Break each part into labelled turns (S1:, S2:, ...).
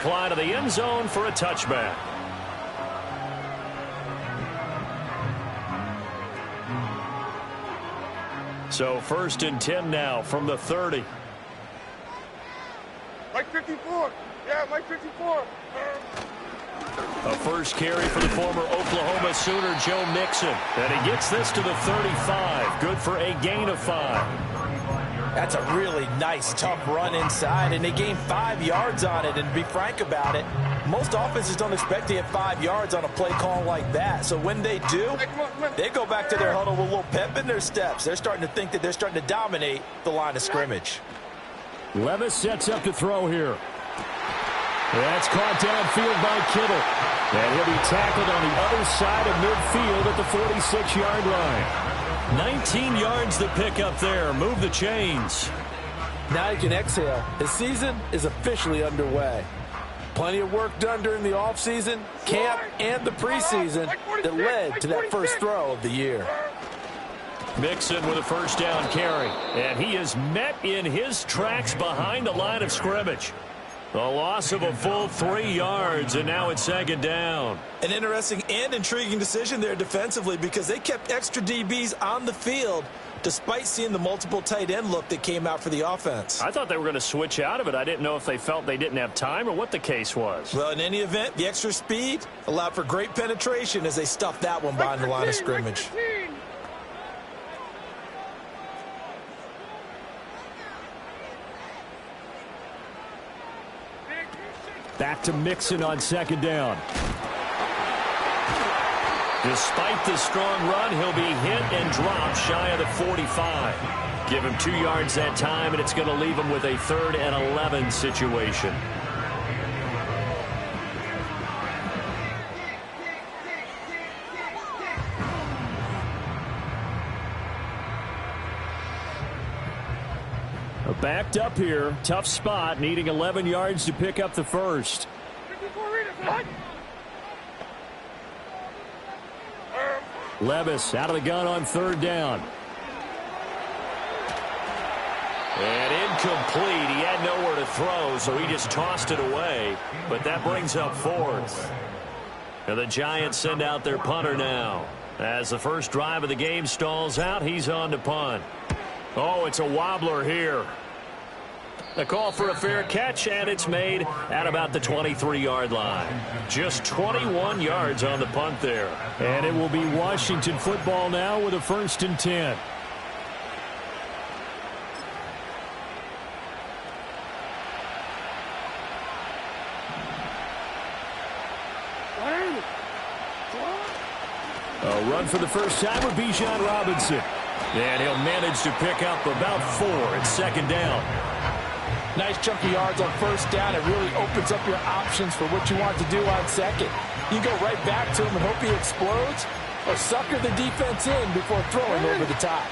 S1: Fly to the end zone for a touchback. So 1st and 10 now from the 30.
S2: Mike 54. Yeah, Mike 54.
S1: A first carry for the former Oklahoma Sooner, Joe Mixon. And he gets this to the 35. Good for a gain of 5.
S3: That's a really nice, tough run inside, and they gained 5 yards on it. And to be frank about it, most offenses don't expect to get 5 yards on a play call like that. So when they do, they go back to their huddle with a little pep in their steps. They're starting to think that they're starting to dominate the line of scrimmage.
S1: Levis sets up to throw here. That's caught downfield by Kittle. And he'll be tackled on the other side of midfield at the 46-yard line. 19 yards to pick up there. Move the chains.
S4: Now you can exhale. The season is officially underway. Plenty of work done during the offseason, camp, and the preseason that led to that first throw of the year.
S1: Mixon with a first down carry. And he is met in his tracks behind the line of scrimmage. A loss of a full 3 yards, and now it's 2nd down.
S3: An interesting and intriguing decision there defensively because they kept extra DBs on the field despite seeing the multiple tight end look that came out for the offense.
S1: I thought they were going to switch out of it. I didn't know if they felt they didn't have time or what the case was.
S3: Well, in any event, the extra speed allowed for great penetration as they stuffed that one behind the line of scrimmage.
S1: Back to Mixon on 2nd down. Despite the strong run, he'll be hit and dropped shy of the 45. Give him 2 yards that time, and it's going to leave him with a 3rd and 11 situation. Backed up here. Tough spot. Needing 11 yards to pick up the first. Levis out of the gun on 3rd down. And incomplete. He had nowhere to throw, so he just tossed it away. But that brings up 4th. And the Giants send out their punter now. As the first drive of the game stalls out, he's on to punt. Oh, it's a wobbler here. A call for a fair catch, and it's made at about the 23-yard line. Just 21 yards on the punt there. And it will be Washington football now with a 1st and 10. A run for the first time with Bijan Robinson. And he'll manage to pick up about 4 at 2nd down.
S4: Nice chunk of yards on 1st down. It really opens up your options for what you want to do on 2nd. You can go right back to him and hope he explodes, or sucker the defense in before throwing over the top.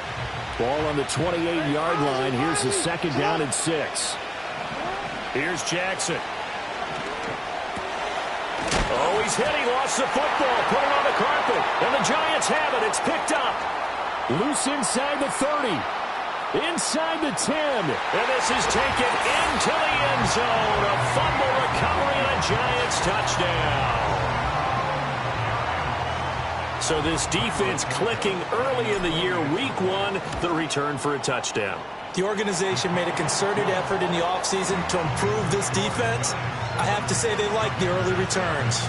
S1: Ball on the 28-yard line. Here's the 2nd down and 6. Here's Jackson. Oh, he's hit. He lost the football. Put it on the carpet. And the Giants have it. It's picked up. Loose inside the 30. Inside the 10. And this is taken into the end zone. A fumble recovery and a Giants touchdown. So this defense clicking early in the year. Week 1, the return for a touchdown.
S3: The organization made a concerted effort in the offseason to improve this defense. I have to say they like the early returns.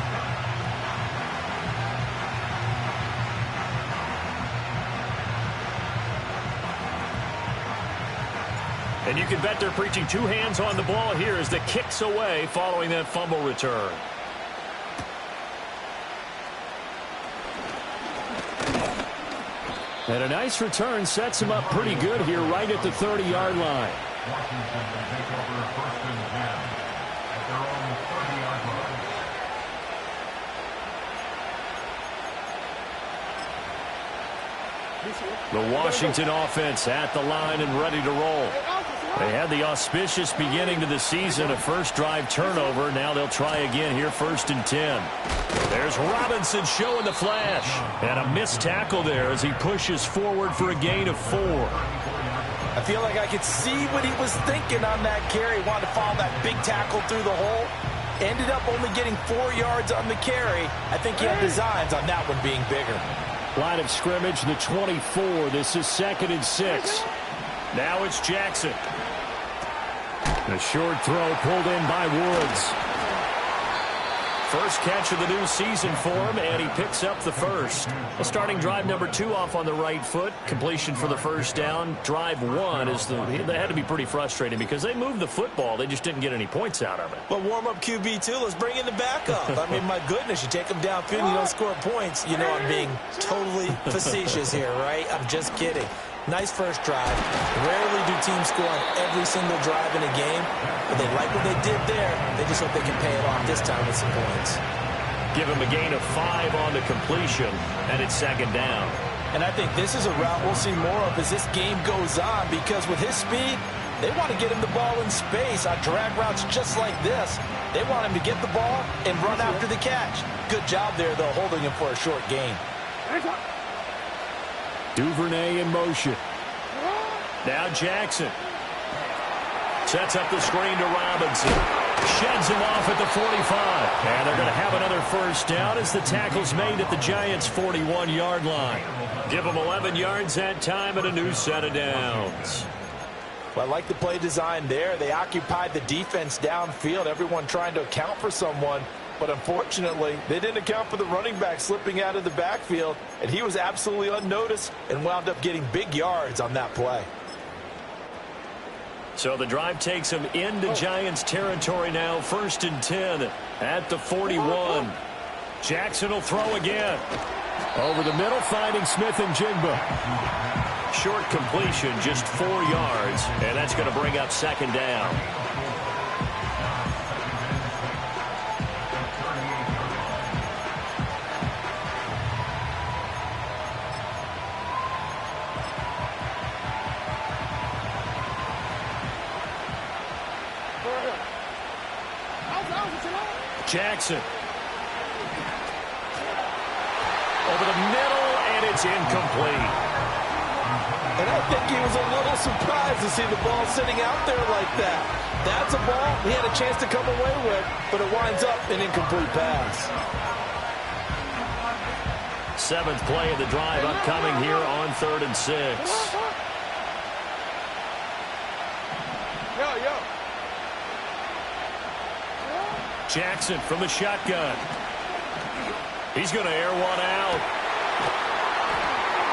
S1: And you can bet they're preaching 2 hands on the ball here as the kick's away following that fumble return. And a nice return sets him up pretty good here right at the 30-yard line. The Washington offense at the line and ready to roll. They had the auspicious beginning to the season, a first drive turnover. Now they'll try again here, 1st and 10. There's Robinson showing the flash. And a missed tackle there as he pushes forward for a gain of 4.
S3: I feel like I could see what he was thinking on that carry. Wanted to follow that big tackle through the hole. Ended up only getting 4 yards on the carry. I think he had designs on that one being bigger.
S1: Line of scrimmage, the 24. This is 2nd and 6. Now it's Jackson. A short throw pulled in by Woods. First catch of the new season for him, and he picks up the first. Well, starting drive number 2 off on the right foot. Completion for the first down. Drive 1 is they had to be pretty frustrating because they moved the football. They just didn't get any points out of it.
S3: But warm-up QB2, let's bring in the backup. I mean, my goodness, you take them downfield and you don't score points. You know I'm being totally facetious here, right? I'm just kidding. Nice first drive. Rarely do teams score on every single drive in a game, but they like what they did there. They just hope they can pay it off this time with some points.
S1: Give him a gain of 5 on the completion, and it's 2nd down.
S3: And I think this is a route we'll see more of as this game goes on, because with his speed, they want to get him the ball in space on drag routes just like this. They want him to get the ball and run after the catch. Good job there, though, holding him for a short gain.
S1: Duvernay in motion. Now Jackson. Sets up the screen to Robinson. Sheds him off at the 45. And they're going to have another first down as the tackle's made at the Giants' 41-yard line. Give them 11 yards that time and a new set of downs.
S3: Well, I like the play design there. They occupied the defense downfield, everyone trying to account for someone. But unfortunately, they didn't account for the running back slipping out of the backfield, and he was absolutely unnoticed and wound up getting big yards on that play.
S1: So the drive takes him into Giants territory now, 1st and 10 at the 41. Jackson will throw again. Over the middle, finding Smith and Jigba. Short completion, just 4 yards, and that's going to bring up 2nd down. Jackson. Over the middle, and it's incomplete.
S3: And I think he was a little surprised to see the ball sitting out there like that. That's a ball he had a chance to come away with, but it winds up an incomplete pass.
S1: 7th play of the drive upcoming here on 3rd and 6. Jackson from the shotgun. He's going to air one out.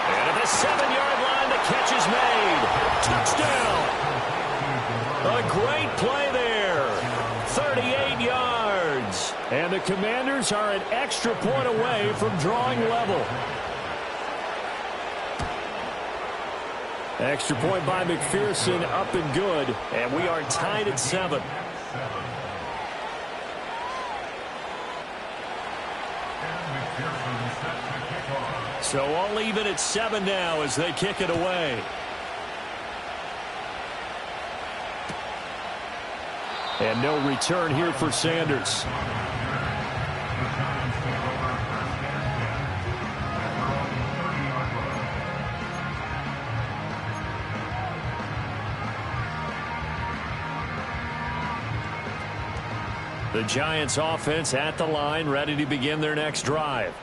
S1: And at the 7-yard line, the catch is made. Touchdown. A great play there. 38 yards. And the Commanders are an extra point away from drawing level. Extra point by McPherson, up and good. And we are tied at 7. So all even at 7 now as they kick it away. And no return here for Sanders. The Giants offense at the line, ready to begin their next drive.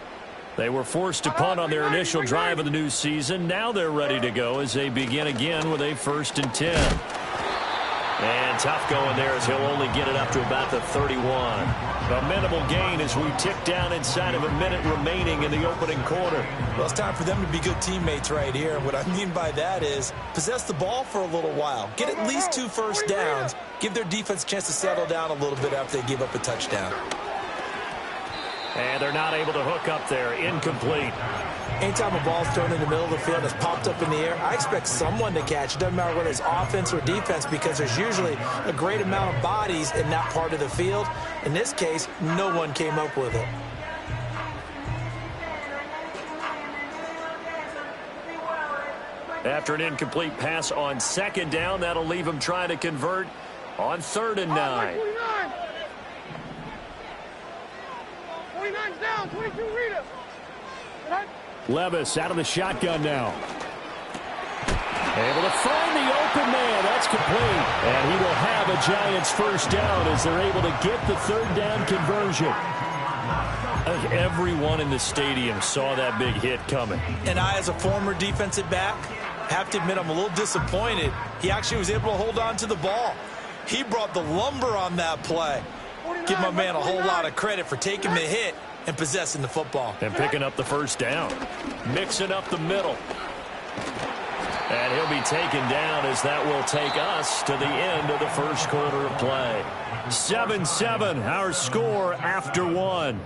S1: They were forced to punt on their initial drive of the new season. Now they're ready to go as they begin again with a 1st and 10. And tough going there as he'll only get it up to about the 31. A minimal gain as we tick down inside of a minute remaining in the opening quarter.
S3: Well, it's time for them to be good teammates right here. What I mean by that is possess the ball for a little while. Get at least 2 first downs. Give their defense a chance to settle down a little bit after they give up a touchdown.
S1: And they're not able to hook up there. Incomplete.
S3: Anytime a ball's thrown in the middle of the field that's popped up in the air, I expect someone to catch. It doesn't matter whether it's offense or defense, because there's usually a great amount of bodies in that part of the field. In this case, no one came up with it.
S1: After an incomplete pass on 2nd down, that'll leave him trying to convert on 3rd and 9.
S2: 49's down, 22 Rita.
S1: Levis out of the shotgun now. Able to find the open man. That's complete. And he will have a Giants first down as they're able to get the third down conversion. I think everyone in the stadium saw that big hit coming.
S3: And I, as a former defensive back, have to admit I'm a little disappointed. He actually was able to hold on to the ball. He brought the lumber on that play. Give my man a whole lot of credit for taking the hit and possessing the football.
S1: And picking up the first down. Mixing up the middle. And he'll be taken down as that will take us to the end of the first quarter of play. 7-7, our score after one.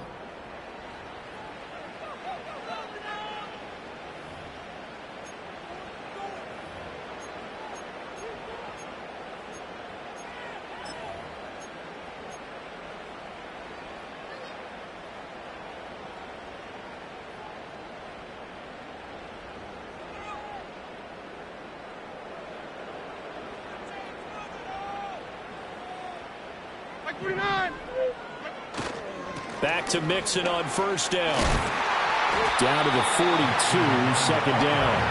S1: Back to Mixon on first down. Down to the 42, second down.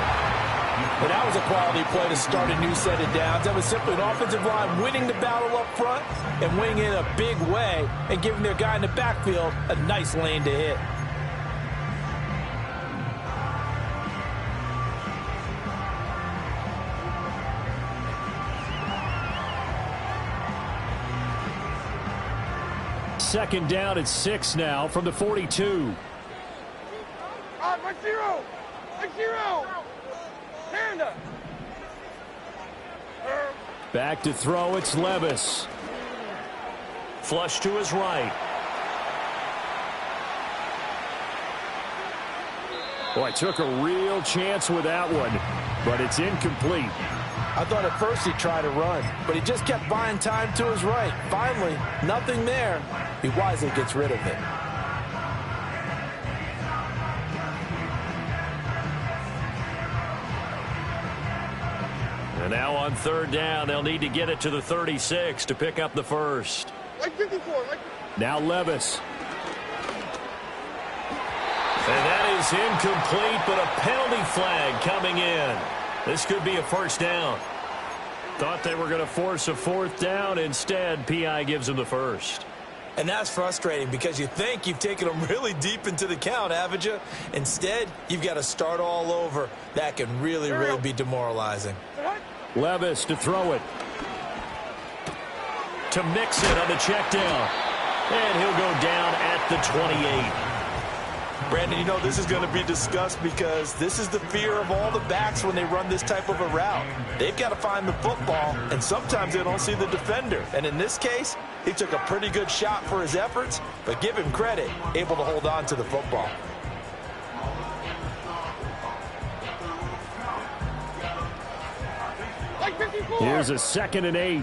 S3: But that was a quality play to start a new set of downs. That was simply an offensive line winning the battle up front and winning it in a big way and giving their guy in the backfield a nice lane to hit.
S1: Second down at 6 now from the 42.
S2: Right zero. Panda.
S1: Back to throw, it's Levis. Flush to his right. Boy, took a real chance with that one, but it's incomplete.
S3: I thought at first he'd try to run, but he just kept buying time to his right. Finally, nothing there. He wisely gets rid of it.
S1: And now on third down, they'll need to get it to the 36 to pick up the first.
S2: Like 54.
S1: Now Levis. And that is incomplete, but a penalty flag coming in. This could be a first down. Thought they were going to force a fourth down. Instead, P.I. gives them the first.
S3: And that's frustrating because you think you've taken them really deep into the count, haven't you? Instead, you've got to start all over. That can really be demoralizing.
S1: Levis to throw it. To Mixon on the check down. And he'll go down at the 28.
S3: Brandon, you know this is going to be discussed because this is the fear of all the backs when they run this type of a route. They've got to find the football, and sometimes they don't see the defender. And in this case, he took a pretty good shot for his efforts, but give him credit, able to hold on to the football.
S2: Like 54.
S1: Here's a 2nd and 8.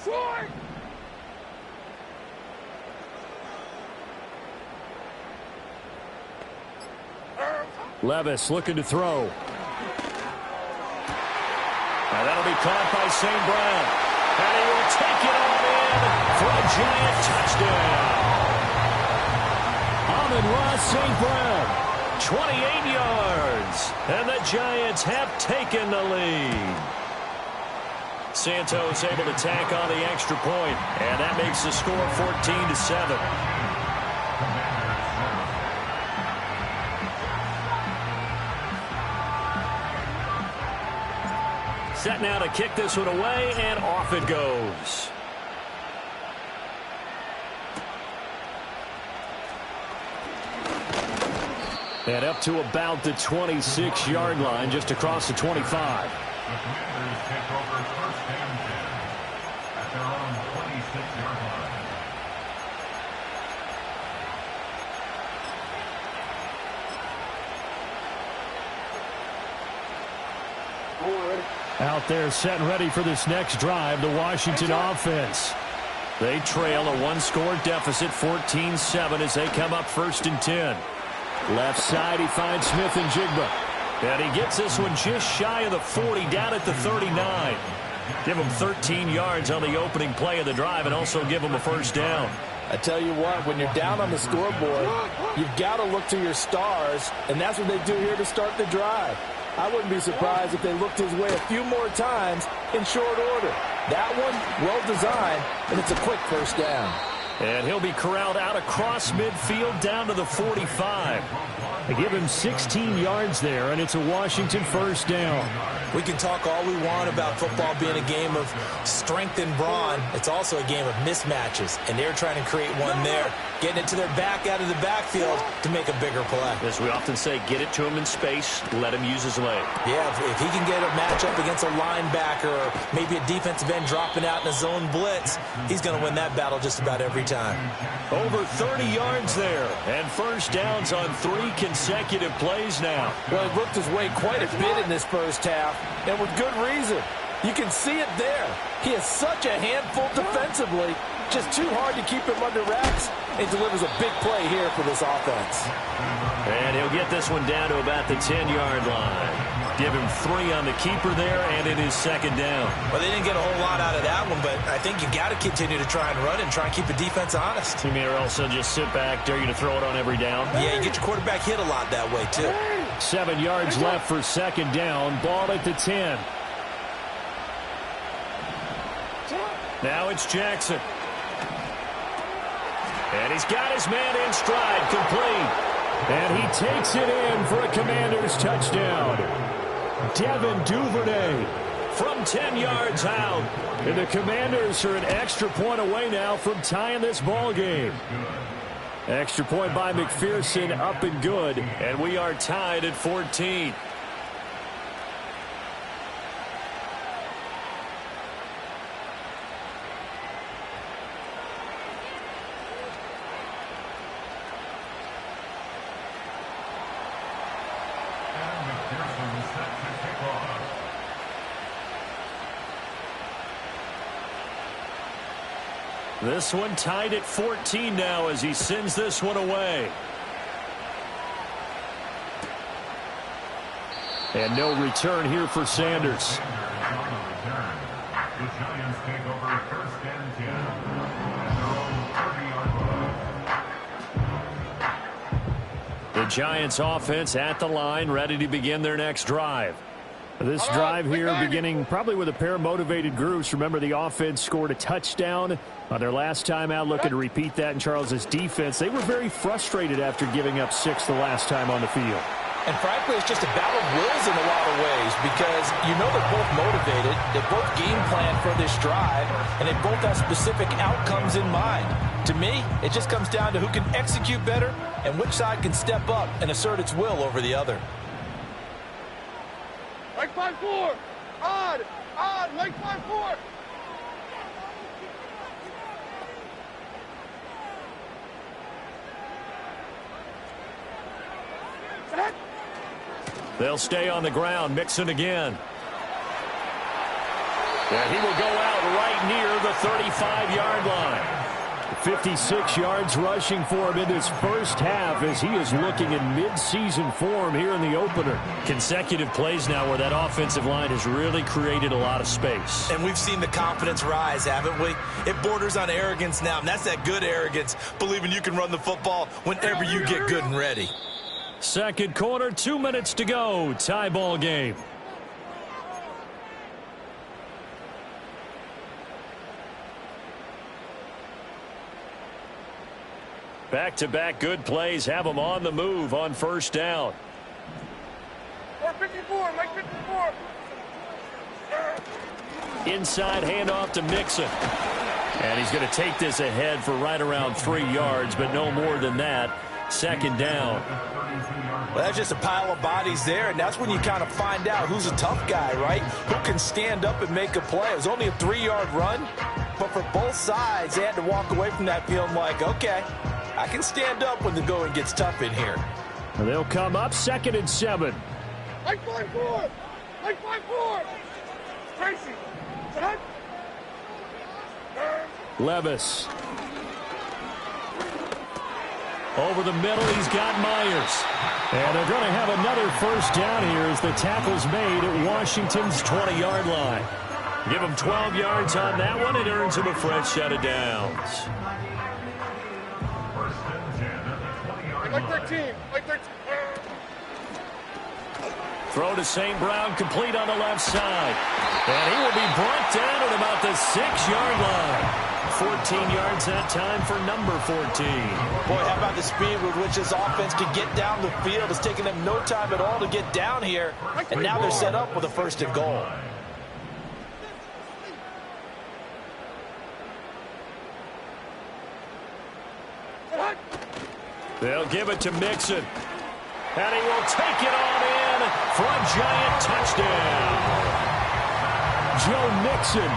S2: Short.
S1: Levis looking to throw. Now that'll be caught by St. Brown. And he will take it on in for a Giant touchdown. Amon-Ra St. Brown, 28 yards. And the Giants have taken the lead. Santos able to tack on the extra point, and that makes the score 14-7. Set now to kick this one away, and off it goes. And up to about the 26-yard line, just across the 25. Out there set and ready for this next drive, the Washington offense. They trail a one-score deficit, 14-7, as they come up 1st and 10. Left side, he finds Smith and Jigba. And he gets this one just shy of the 40, down at the 39. Give him 13 yards on the opening play of the drive and also give him a first down.
S4: I tell you what, when you're down on the scoreboard, you've got to look to your stars, and that's what they do here to start the drive. I wouldn't be surprised if they looked his way a few more times in short order. That one, well designed, and it's a quick first down.
S1: And he'll be corralled out across midfield down to the 45. They give him 16 yards there, and it's a Washington first down.
S3: We can talk all we want about football being a game of strength and brawn. It's also a game of mismatches, and they're trying to create one there, getting it to their back out of the backfield to make a bigger play.
S1: As we often say, get it to him in space, let him use his leg.
S3: Yeah, if he can get a matchup against a linebacker or maybe a defensive end dropping out in a zone blitz, he's going to win that battle just about every time.
S1: Over 30 yards there, and first downs on 3 consecutive plays now.
S4: Well, he looked his way quite a bit in this first half, and with good reason. You can see it there. He is such a handful defensively, just too hard to keep him under wraps, and delivers a big play here for this offense.
S1: And he'll get this one down to about the 10-yard line. Give him 3 on the keeper there, and it is second down.
S3: Well, they didn't get a whole lot out of that one, but I think you got to continue to try and run and try and keep the defense honest.
S1: You may also just sit back, dare you to throw it on every down.
S3: Yeah, you get your quarterback hit a lot that way, too.
S1: 7 yards left for second down. Ball at the 10. Now it's Jackson. And he's got his man in stride, complete. And he takes it in for a Commanders touchdown. Devin Duvernay from 10 yards out. And the Commanders are an extra point away now from tying this ball game. Extra point by McPherson, up and good. And we are tied at 14. This one tied at 14 now as he sends this one away. And no return here for Sanders.
S5: The Giants take over first and 10 at their own 30-yard line.
S1: The Giants offense at the line, ready to begin their next drive. This drive here beginning probably with a pair of motivated groups. Remember, the offense scored a touchdown on their last time out. Looking to repeat that in Charles's defense. They were very frustrated after giving up 6 the last time on the field.
S4: And frankly, it's just a battle of wills in a lot of ways because you know they're both motivated. They both game plan for this drive, and they both have specific outcomes in mind. To me, it just comes down to who can execute better and which side can step up and assert its will over the other.
S2: Like 5-4. Odd. Like 5-4.
S1: They'll stay on the ground. Mixon again. And he will go out right near the 35-yard line. 56 yards rushing for him in this first half as he is looking in mid-season form here in the opener. Consecutive plays now where that offensive line has really created a lot of space.
S3: And we've seen the confidence rise, haven't we? It borders on arrogance now, and that's that good arrogance, believing you can run the football whenever you get good and ready.
S1: Second quarter, 2 minutes to go. Tie ball game. Back-to-back good plays have them on the move on first down.
S2: 54, Mike 54.
S1: Inside handoff to Mixon. And he's going to take this ahead for right around 3 yards, but no more than that. Second down.
S3: Well, that's just a pile of bodies there, and that's when you kind of find out who's a tough guy, right? Who can stand up and make a play. It was only a 3-yard run, but for both sides, they had to walk away from that feeling like, okay, I can stand up when the going gets tough in here.
S1: They'll come up 2nd and 7.
S2: Like 5-4. Like 5-4. Tracy. Set.
S1: Levis. Over the middle, he's got Myers. And they're going to have another first down here as the tackle's made at Washington's 20-yard line. Give him 12 yards on that one. It earns him a fresh set of downs.
S5: and 10 at the 20-yard
S2: Like
S5: line.
S2: 13. Like 13.
S1: Throw to St. Brown, complete on the left side. And he will be brought down at about the 6-yard line. 14 yards that time for number 14.
S3: Boy, how about the speed with which this offense can get down the field? It's taken them no time at all to get down here. And now they're set up with a 1st and goal.
S1: They'll give it to Mixon. And he will take it on in for a giant touchdown. Joe Mixon,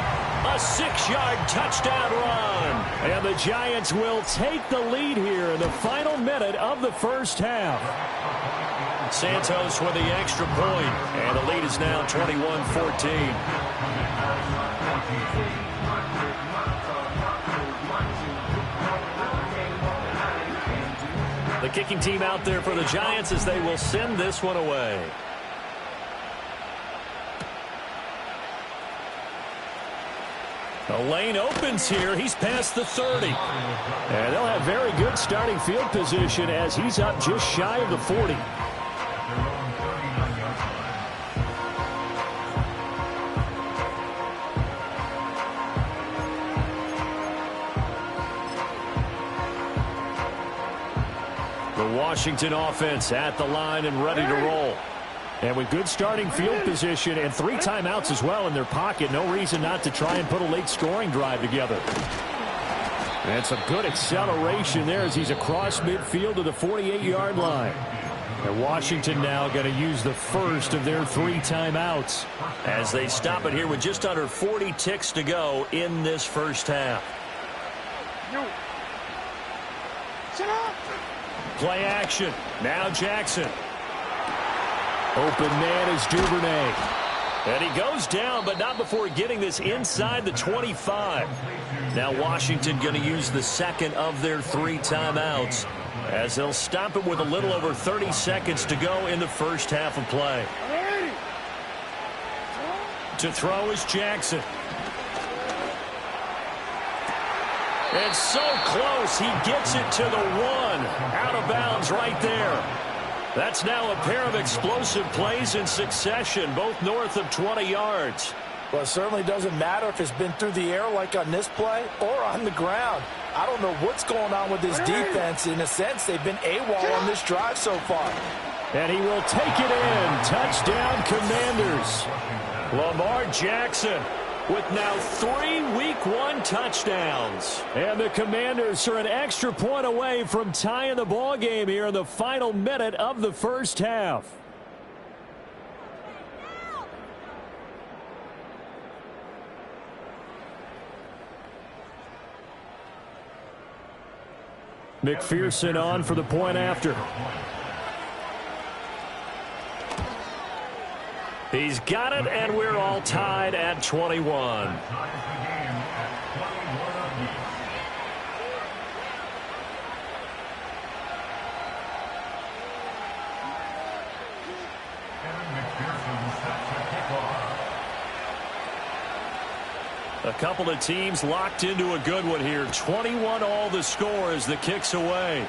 S1: a 6-yard touchdown run. And the Giants will take the lead here in the final minute of the first half. Santos with the extra point. And the lead is now 21-14. The kicking team out there for the Giants as they will send this one away. The lane opens here. He's past the 30. And they'll have very good starting field position as he's up just shy of the 40. The Washington offense at the line and ready to roll. And with good starting field position and 3 timeouts as well in their pocket, no reason not to try and put a late scoring drive together. And some good acceleration there as he's across midfield to the 48-yard line. And Washington now going to use the first of their 3 timeouts as they stop it here with just under 40 ticks to go in this first half.
S2: Shut up!
S1: Play action. Now Jackson. Open man is Duvernay. And he goes down, but not before getting this inside the 25. Now Washington going to use the second of their 3 timeouts as they'll stop it with a little over 30 seconds to go in the first half of play. To throw is Jackson. It's so close, he gets it to the 1. Out of bounds right there. That's now a pair of explosive plays in succession, both north of 20 yards.
S3: Well, it certainly doesn't matter if it's been through the air like on this play or on the ground. I don't know what's going on with this defense. In a sense, they've been AWOL on this drive so far.
S1: And he will take it in. Touchdown, Commanders. Lamar Jackson with now 3 Week 1 touchdowns. And the Commanders are an extra point away from tying the ball game here in the final minute of the first half. McPherson on for the point after. He's got it, and we're all tied at 21. A couple of teams locked into a good one here. 21 all the score as the kick's away.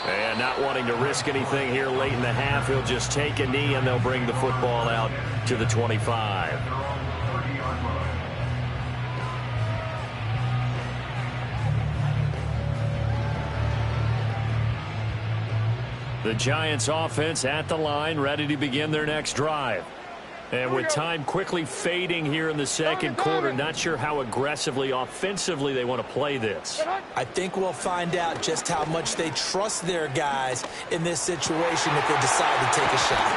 S1: And not wanting to risk anything here late in the half, he'll just take a knee and they'll bring the football out to the 25. The Giants offense at the line, ready to begin their next drive. And with time quickly fading here in the second quarter, not sure how aggressively, offensively they want to play this.
S3: I think we'll find out just how much they trust their guys in this situation if they decide to take a shot.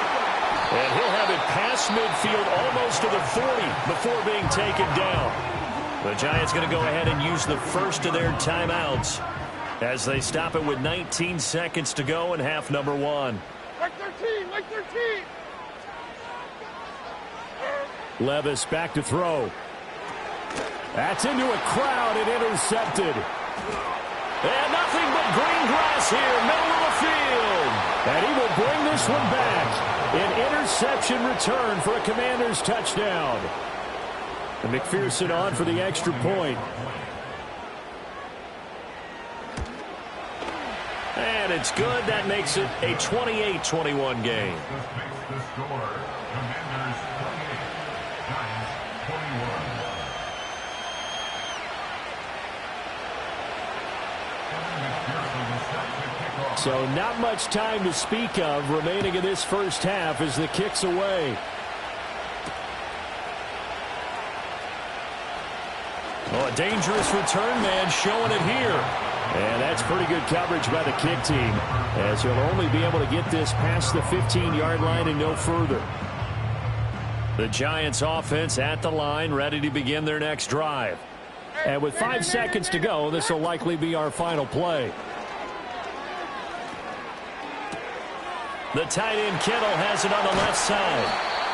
S1: And he'll have it past midfield almost to the 40 before being taken down. The Giants going to go ahead and use the first of their timeouts as they stop it with 19 seconds to go in half number 1.
S2: Like 13, like 13.
S1: Levis back to throw. That's into a crowd and intercepted. And nothing but green grass here, middle of the field. And he will bring this one back. An interception return for a Commanders touchdown. And McPherson on for the extra point. And it's good. That makes it a 28-21 game.
S5: This makes the score Commanders 28, Giants 21.
S4: So not much time to speak of remaining in this first half as the kick's away.
S1: Oh, a dangerous return man showing it here.
S4: And that's pretty good coverage by the kick team, as he'll only be able to get this past the 15-yard line and no further.
S1: The Giants offense at the line, ready to begin their next drive.
S4: And with 5 seconds to go, this will likely be our final play.
S1: The tight end Kittle has it on the left side.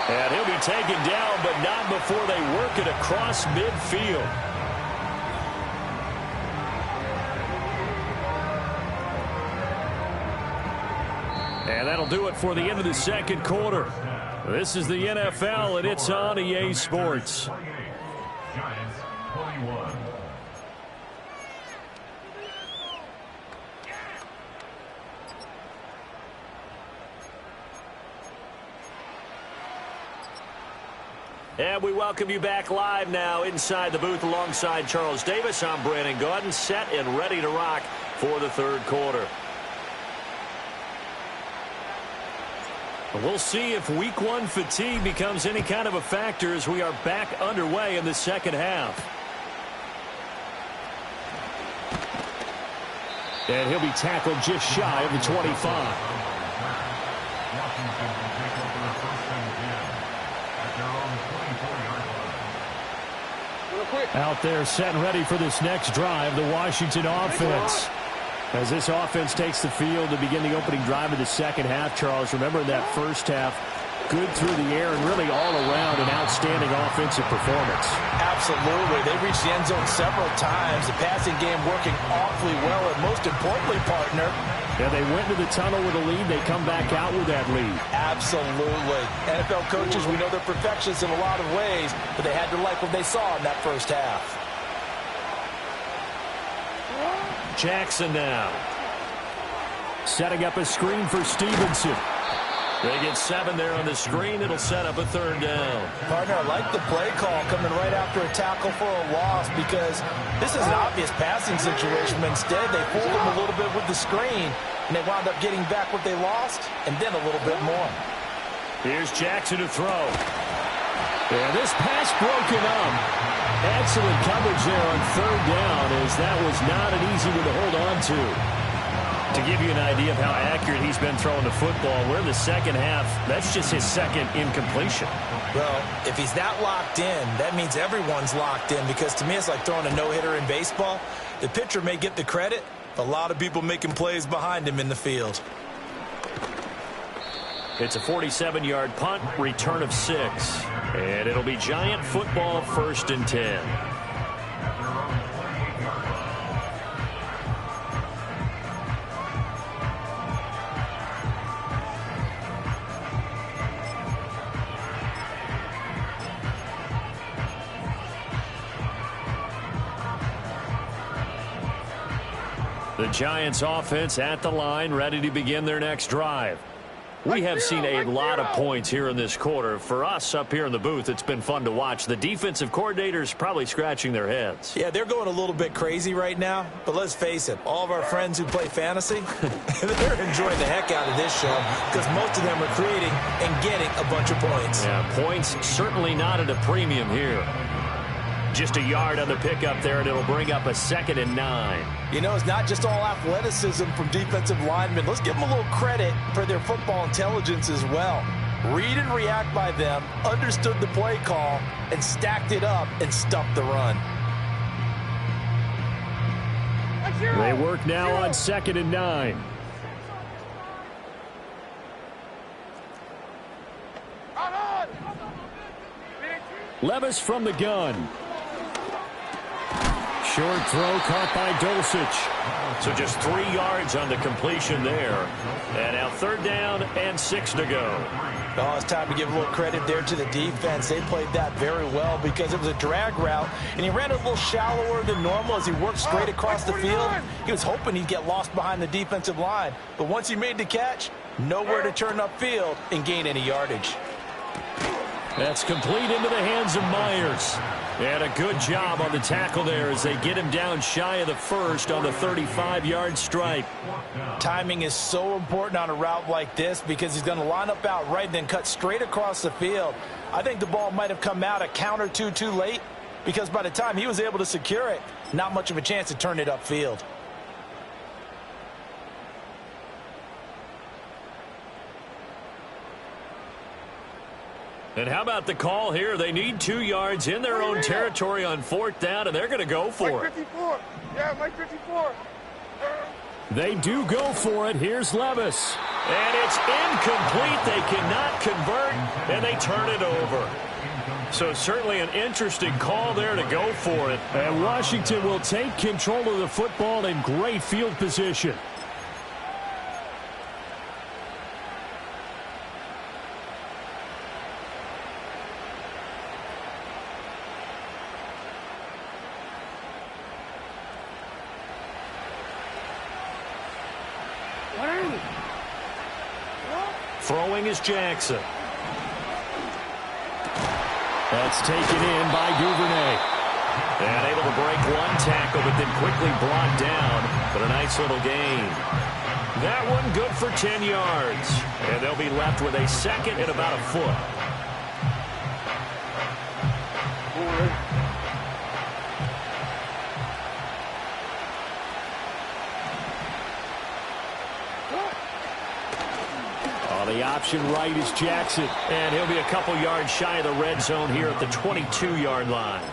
S1: And he'll be taken down, but not before they work it across midfield. And that'll do it for the end of the second quarter. This is the NFL, and it's on EA Sports.
S5: Giants 21.
S1: And we welcome you back live now inside the booth alongside Charles Davis. I'm Brandon Gaudin, set and ready to rock for the third quarter. We'll see if week one fatigue becomes any kind of a factor as we are back underway in the second half.
S4: And he'll be tackled just shy of the 25.
S5: Washington will take over the first and 10 at their own 24-yard line.
S4: Out there set and ready for this next drive, the Washington offense. As this offense takes the field to begin the opening drive of the second half, Charles, remember in that first half, good through the air and really all around an outstanding offensive performance.
S3: Absolutely. They reached the end zone several times. The passing game working awfully well, and most importantly, partner,
S4: yeah, they went to the tunnel with a lead. They come back out with that lead.
S3: absolutely. NFL coaches, we know they're perfectionists in a lot of ways, but they had to like what they saw in that first half.
S1: Jackson now.
S4: Setting up a screen for Stevenson.
S1: They get 7 there on the screen. It'll set up a third down.
S3: Partner, I like the play call coming right after a tackle for a loss because this is an obvious passing situation. But instead, they fooled them a little bit with the screen, and they wound up getting back what they lost and then a little bit more.
S1: Here's Jackson to throw.
S4: And this pass broken up. Excellent coverage there on third down, as that was not an easy one to hold on to.
S1: To give you an idea of how accurate he's been throwing the football, we're in the second half. That's just his second incompletion.
S3: Well, if he's that locked in, that means everyone's locked in, because to me it's like throwing a no-hitter in baseball. The pitcher may get the credit, but a lot of people making plays behind him in the field.
S1: It's a 47-yard punt, return of 6. And it'll be Giant football, 1st and 10. The Giants offense at the line, ready to begin their next drive. We have seen a lot of points here in this quarter. For us up here in the booth, it's been fun to watch. The defensive coordinators probably scratching their heads.
S3: Yeah, they're going a little bit crazy right now, but let's face it, all of our friends who play fantasy, they're enjoying the heck out of this show because most of them are creating and getting a bunch of points.
S1: Yeah, points certainly not at a premium here. Just a yard on the pickup there, and it'll bring up a 2nd and 9.
S3: You know, it's not just all athleticism from defensive linemen. Let's give them a little credit for their football intelligence as well. Read and react by them, understood the play call, and stacked it up and stuffed the run.
S4: They work now on 2nd and 9. Levis from the gun.
S1: Short throw caught by Dulcich. So just 3 yards on the completion there. And now 3rd down and 6 to go.
S3: Oh, it's time to give a little credit there to the defense. They played that very well because it was a drag route, and he ran a little shallower than normal as he worked straight across the field. He was hoping he'd get lost behind the defensive line, but once he made the catch, nowhere to turn upfield and gain any yardage.
S1: That's complete into the hands of Myers. And a good job on the tackle there as they get him down shy of the first on the 35-yard stripe.
S3: Timing is so important on a route like this because he's going to line up out right and then cut straight across the field. I think the ball might have come out a count or two too late because by the time he was able to secure it, not much of a chance to turn it upfield.
S1: And how about the call here? They need 2 yards in their own territory on 4th down, and they're going to go for
S2: Mike
S1: it.
S2: 54. Yeah, Mike 54.
S1: They do go for it. Here's Levis. And it's incomplete. They cannot convert, and they turn it over. So certainly an interesting call there to go for it. And Washington will take control of the football in great field position. Throwing is Jackson. That's taken in by Duvernay. And able to break 1 tackle, but then quickly brought down. But a nice little gain. That one good for 10 yards. And they'll be left with a 2nd and about a foot. The option right is Jackson, and he'll be a couple yards shy of the red zone here at the 22-yard line.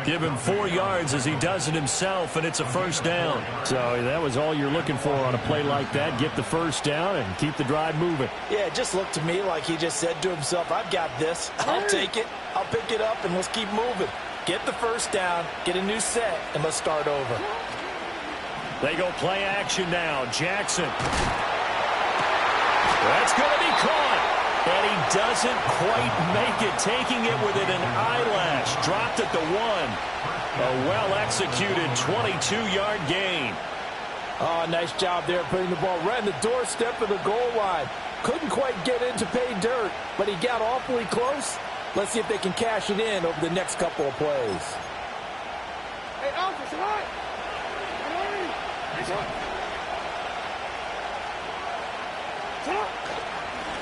S1: Give him 4 yards as he does it himself, and it's a 1st down. So that was all you're looking for on a play like that. Get the 1st down and keep the drive moving.
S3: Yeah, it just looked to me like he just said to himself, I've got this. I'll take it. I'll pick it up, and let's keep moving. Get the 1st down, get a new set, and let's start over.
S1: They go play action now. Jackson. That's going to be caught. And he doesn't quite make it, taking it within an eyelash. Dropped at the 1. A well-executed 22-yard gain.
S4: Oh, nice job there putting the ball right in the doorstep of the goal line. Couldn't quite get in to pay dirt, but he got awfully close. Let's see if they can cash it in over the next couple of plays.
S2: Hey, Alpha, it's hot.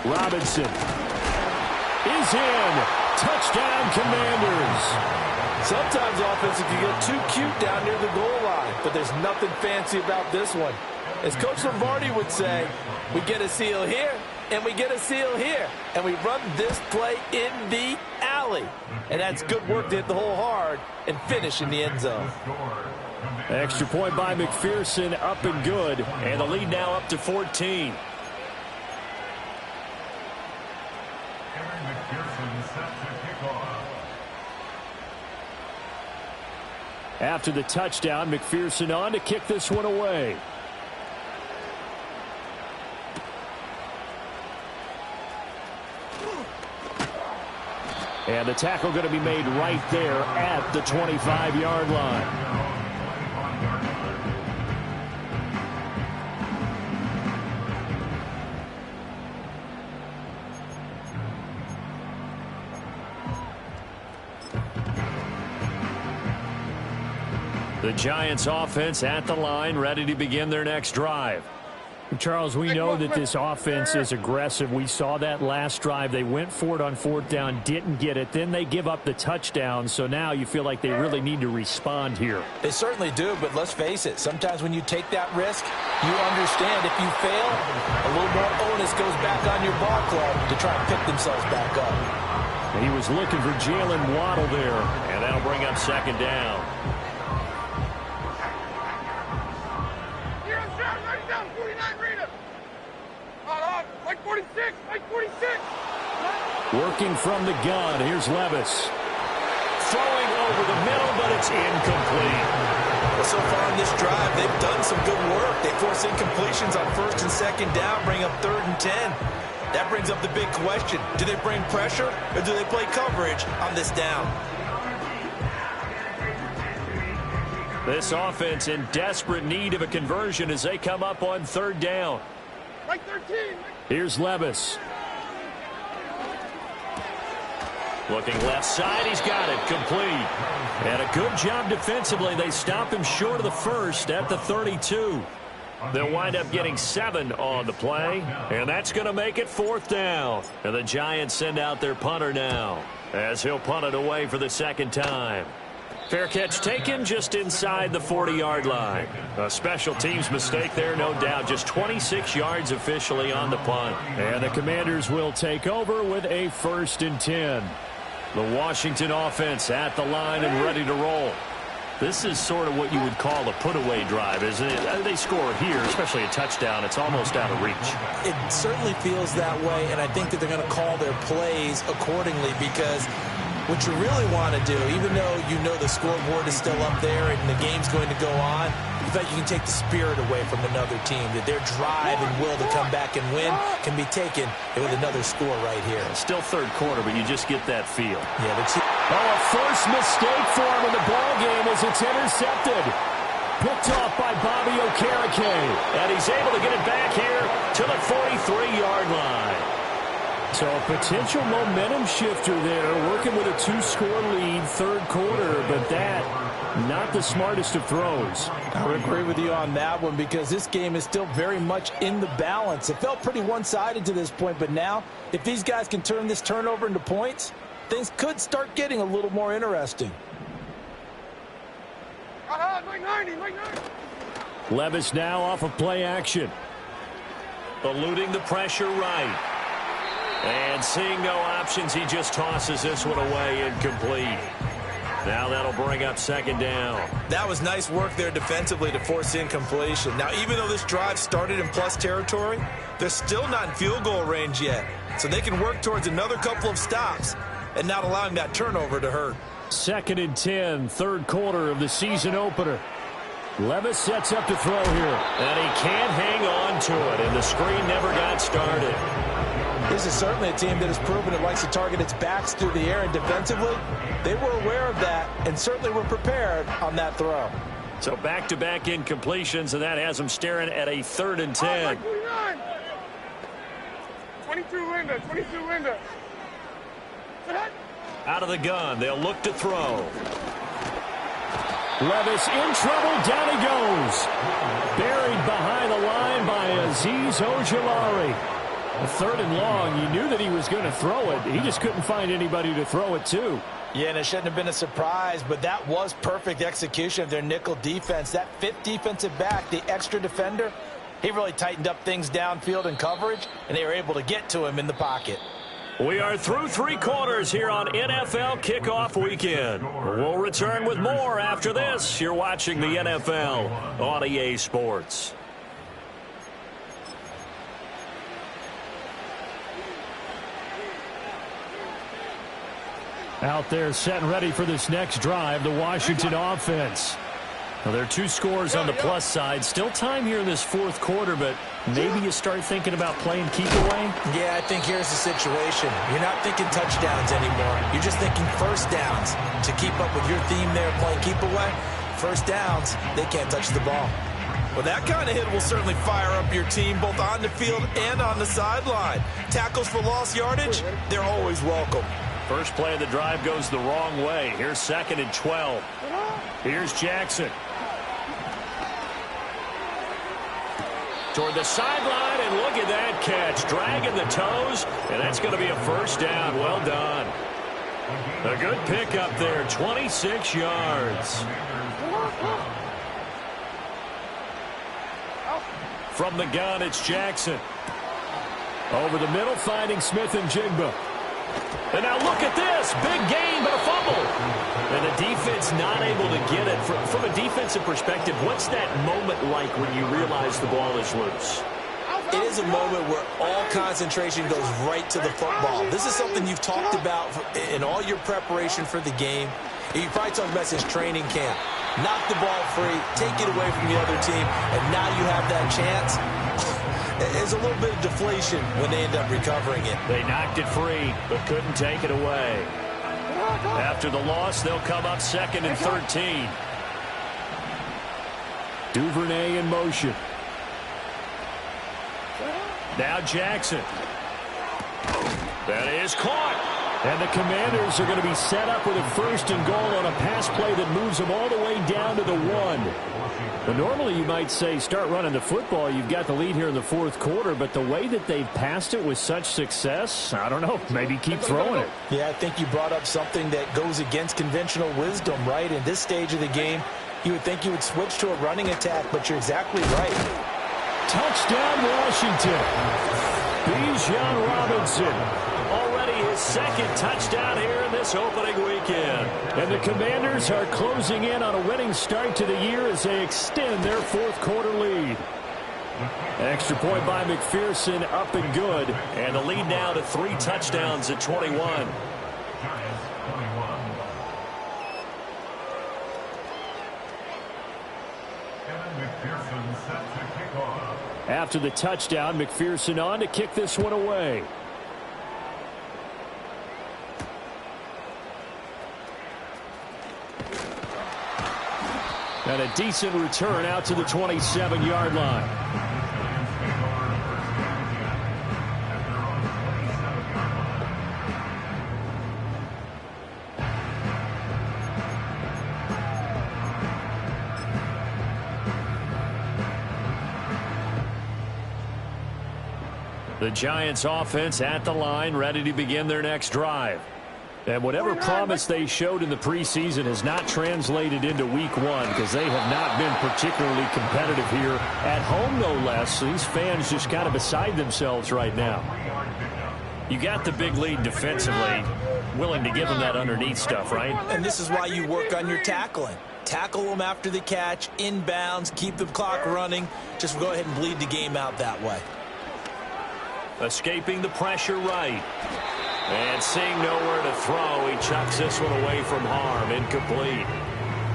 S1: Robinson is in. Touchdown, Commanders.
S3: Sometimes offenses can get too cute down near the goal line, but there's nothing fancy about this one. As Coach Lombardi would say, we get a seal here, and we get a seal here, and we run this play in the alley. And that's good work to hit the hole hard and finish in the end zone.
S1: Extra point by McPherson, up and good. And the lead now up to 14. After the touchdown, McPherson on to kick this one away. And the tackle going to be made right there at the 25-yard line. The Giants offense at the line, ready to begin their next drive.
S4: Charles, we know that this offense is aggressive. We saw that last drive. They went for it on 4th down, didn't get it. Then they give up the touchdown. So now you feel like they really need to respond here.
S3: They certainly do, but let's face it. Sometimes when you take that risk, you understand if you fail, a little more onus goes back on your ball club to try and pick themselves back up.
S1: He was looking for Jalen Waddle there, and that'll bring up 2nd down.
S2: Mike 46, Mike 46.
S1: Working from the gun, here's Levis. Throwing over the middle, but it's incomplete.
S3: so far in this drive, they've done some good work. They force incompletions on 1st and 2nd down, bring up 3rd and 10. That brings up the big question. Do they bring pressure or do they play coverage on this down?
S1: This offense in desperate need of a conversion as they come up on 3rd down.
S2: Right 13.
S1: Here's Levis. Looking left side, he's got it, complete. And a good job defensively. They stop him short of the first at the 32. They'll wind up getting 7 on the play, and that's going to make it 4th down. And the Giants send out their punter now as he'll punt it away for the 2nd time. Fair catch taken just inside the 40-yard line. A special teams mistake there, no doubt. Just 26 yards officially on the punt. And the Commanders will take over with a 1st and 10. The Washington offense at the line and ready to roll. This is sort of what you would call a put-away drive, isn't it? They score here, especially a touchdown. It's almost out of reach.
S3: It certainly feels that way, and I think that they're going to call their plays accordingly because what you really want to do, even though you know the scoreboard is still up there and the game's going to go on, you feel like you can take the spirit away from another team, that their drive and will to come back and win can be taken with another score right here.
S1: Still 3rd quarter, but you just get that feel.
S3: Yeah, but
S1: a first mistake for him in the ball game as it's intercepted. Picked off by Bobby Okereke. And he's able to get it back here to the 43-yard line. So a potential momentum shifter there, working with a 2-score lead, 3rd quarter, but that, not the smartest of throws.
S4: I would agree with you on that one because this game is still very much in the balance. It felt pretty one-sided to this point, but now, if these guys can turn this turnover into points, things could start getting a little more interesting.
S2: Right 90, right 90.
S1: Levis now off of play action. Eluding the pressure right. And seeing no options, he just tosses this one away incomplete. Now that'll bring up 2nd down.
S3: that was nice work there defensively to force incompletion. Now, even though this drive started in plus territory, they're still not in field goal range yet. So they can work towards another couple of stops and not allowing that turnover to hurt.
S1: 2nd and 10, 3rd quarter of the season opener. Levis sets up to throw here. And he can't hang on to it, and the screen never got started.
S4: This is certainly a team that has proven it likes to target its backs through the air, and defensively, they were aware of that and certainly were prepared on that throw.
S1: So back-to-back incompletions, and that has them staring at a 3rd and 10.
S2: 22 Linda, 22 Linda.
S1: Out of the gun, they'll look to throw. Levis in trouble, down he goes. Buried behind the line by Azeez Ojulari. 3rd and long, you knew that he was going to throw it. He just couldn't find anybody to throw it to.
S4: Yeah, and it shouldn't have been a surprise, but that was perfect execution of their nickel defense. That 5th defensive back, the extra defender, he really tightened up things downfield in coverage, and they were able to get to him in the pocket.
S1: We are through 3 quarters here on NFL Kickoff Weekend. We'll return with more after this. You're watching the NFL on EA Sports. Out there set and ready for this next drive, the Washington offense. Now, there are 2 scores on the plus side. Still time here in this 4th quarter, but maybe you start thinking about playing keep away?
S3: Yeah, I think here's the situation. You're not thinking touchdowns anymore. You're just thinking first downs. To keep up with your theme there, playing keep away, first downs, they can't touch the ball. Well, that kind of hit will certainly fire up your team both on the field and on the sideline. Tackles for lost yardage, they're always welcome.
S1: First play of the drive goes the wrong way. Here's 2nd and 12. Here's Jackson. Toward the sideline, and look at that catch. Dragging the toes, and that's going to be a first down. Well done. A good pickup there, 26 yards. From the gun, it's Jackson. Over the middle, finding Smith and Jigba. And now look at this. Big gain, but a fumble. And the defense not able to get it. From a defensive perspective, what's that moment like when you realize the ball is loose?
S3: It is a moment where all concentration goes right to the football. This is something you've talked about in all your preparation for the game. He probably talked about his training camp. Knock the ball free, take it away from the other team, and now you have that chance. There's a little bit of deflation when they end up recovering it.
S1: They knocked it free, but couldn't take it away. After the loss, they'll come up 2nd and 13. Duvernay in motion. Now Jackson. That is caught. And the Commanders are going to be set up with a 1st and goal on a pass play that moves them all the way down to the 1. But normally you might say start running the football. You've got the lead here in the 4th quarter. But the way that they've passed it with such success, I don't know, maybe keep throwing it.
S3: Yeah, I think you brought up something that goes against conventional wisdom, right? In this stage of the game, you would think you would switch to a running attack, but you're exactly right.
S1: Touchdown, Washington. Bijan Robinson. Already his 2nd touchdown here in this opening weekend. And the Commanders are closing in on a winning start to the year as they extend their 4th quarter lead. Extra point by McPherson, up and good. And the lead now to 3 touchdowns at 21.
S5: Giants 21. Kevin McPherson set to kick off.
S1: After the touchdown, McPherson on to kick this one away. And a decent return out to the 27-yard line. The Giants offense at the line, ready to begin their next drive. And whatever promise they showed in the preseason has not translated into week 1 because they have not been particularly competitive here at home, no less. So these fans just kind of beside themselves right now. You got the big lead defensively, willing to give them that underneath stuff, right?
S3: And this is why you work on your tackling. Tackle them after the catch, inbounds, keep the clock running. Just go ahead and bleed the game out that way.
S1: Escaping the pressure right. And seeing nowhere to throw, he chucks this one away from harm. Incomplete.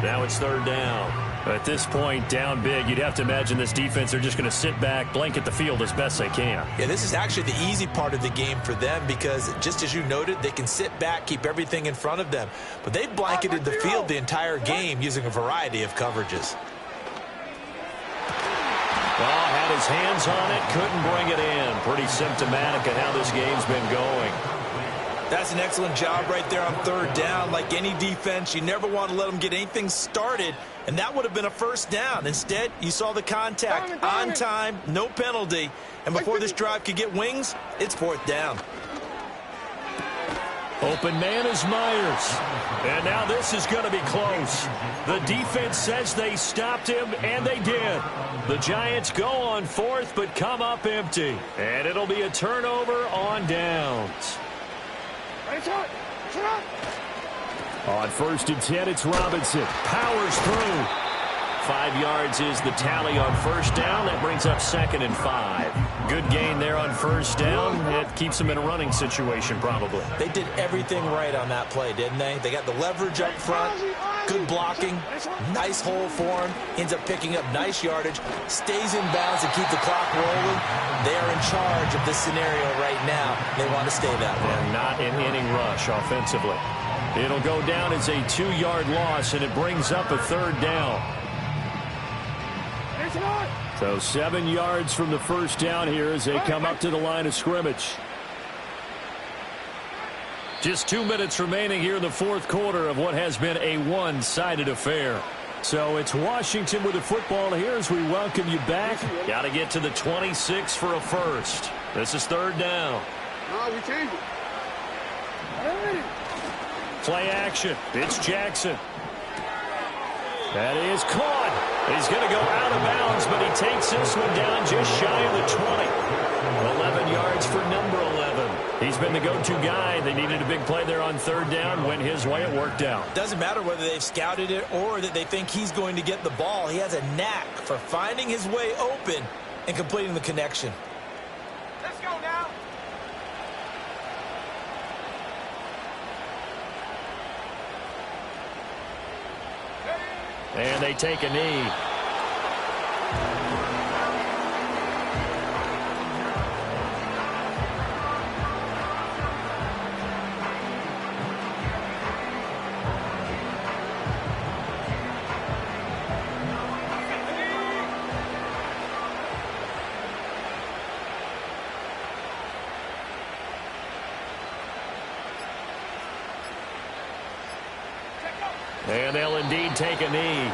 S1: Now it's 3rd down. At this point, down big, you'd have to imagine this defense, they're just going to sit back, blanket the field as best they can.
S3: Yeah, this is actually the easy part of the game for them because, just as you noted, they can sit back, keep everything in front of them. But they blanketed the field the entire game using a variety of coverages.
S1: Well, had his hands on it, couldn't bring it in. Pretty symptomatic of how this game's been going.
S3: That's an excellent job right there on 3rd down. Like any defense, you never want to let them get anything started, and that would have been a 1st down. Instead, you saw the contact on time, no penalty, and before this drive could get wings, it's 4th down.
S1: Open man is Myers. And now this is going to be close. The defense says they stopped him, and they did. The Giants go on 4th, but come up empty. And it'll be a turnover on downs. On 1st and 10, it's Robinson. Powers through. 5 yards is the tally on 1st down. That brings up 2nd and 5. Good gain there on 1st down. It keeps them in a running situation, probably.
S3: They did everything right on that play, didn't they? They got the leverage up front, good blocking, nice hole for him, ends up picking up nice yardage, stays in bounds to keep the clock rolling. They are in charge of this scenario right now. They want to stay that way.
S1: And not an inning rush offensively. It'll go down as a 2-yard loss, and it brings up a 3rd down. So 7 yards from the 1st down here as they come up to the line of scrimmage. Just 2 minutes remaining here in the 4th quarter of what has been a one-sided affair. So it's Washington with the football here as we welcome you back. Got to get to the 26 for a 1st. This is 3rd down.
S2: No, we changed it.
S1: Play action. It's Jackson. That is caught. He's going to go out of bounds, but he takes this one down just shy of the 20. 11 yards for number 11. He's been the go-to guy. They needed a big play there on 3rd down. Went his way. It worked out.
S3: Doesn't matter whether they've scouted it or that they think he's going to get the ball. He has a knack for finding his way open and completing the connection.
S2: Let's go now.
S1: And they take a knee. And they'll indeed take a knee.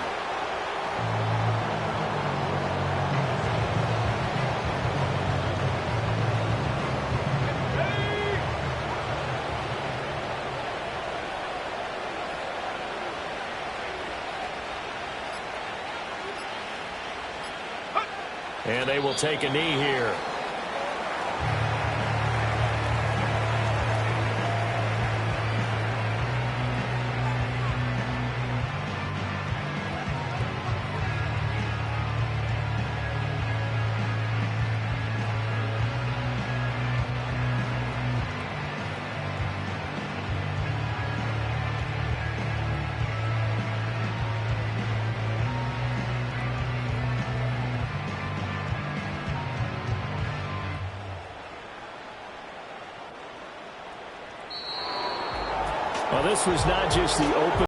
S1: And they will take a knee here. Well, this was not just the open